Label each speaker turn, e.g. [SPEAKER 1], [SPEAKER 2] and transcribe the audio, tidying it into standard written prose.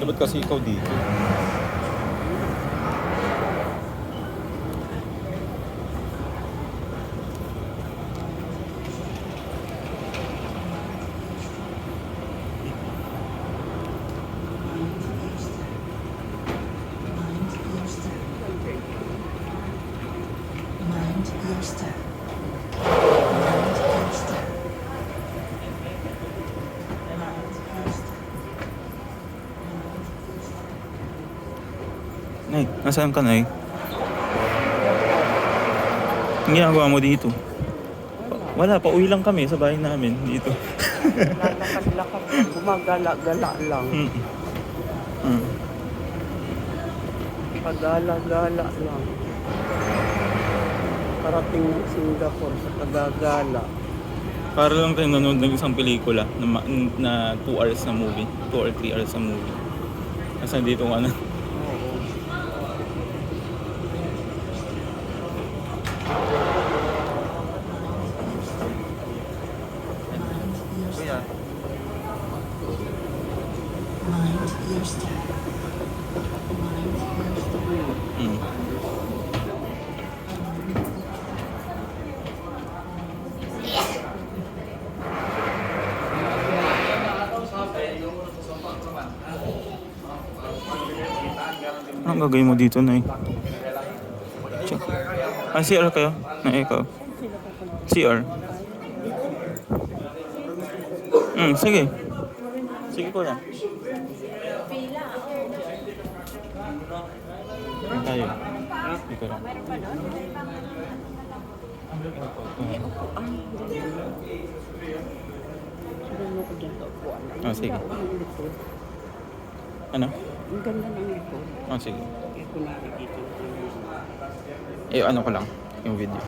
[SPEAKER 1] Dapat kasi ikaw dito.
[SPEAKER 2] Mind your step. Mind your step.
[SPEAKER 1] Nay, nasaan ka, Nay? Ang ginagawa mo dito? Wala, pauwi lang kami sa bahay namin dito.
[SPEAKER 3] Lalakad-lakad lang, gumagala-gala lang.
[SPEAKER 1] Mm.
[SPEAKER 3] Pagala-gala lang. Parating ng Singapore sa pagagala.
[SPEAKER 1] Para lang tayo nanonood ng isang pelikula na 2 hours na movie. 2 or 3 hours na movie. Kasi dito ka na.
[SPEAKER 3] Oo.
[SPEAKER 1] Kuya.
[SPEAKER 2] Mind your step. Mind your step.
[SPEAKER 1] Mm. Anong gagawin mo dito, Nay? CR kayo? Na ikaw? CR? Sige. Sige, kuya. Tayo. Dito lang.
[SPEAKER 3] Ano ko dyan sa upuan?
[SPEAKER 1] Sige.
[SPEAKER 3] Ang likod.
[SPEAKER 1] Ano?
[SPEAKER 3] Ang ganda ng likod.
[SPEAKER 1] Sige.
[SPEAKER 3] Kunwari dito.
[SPEAKER 1] Ano ko lang, yung video.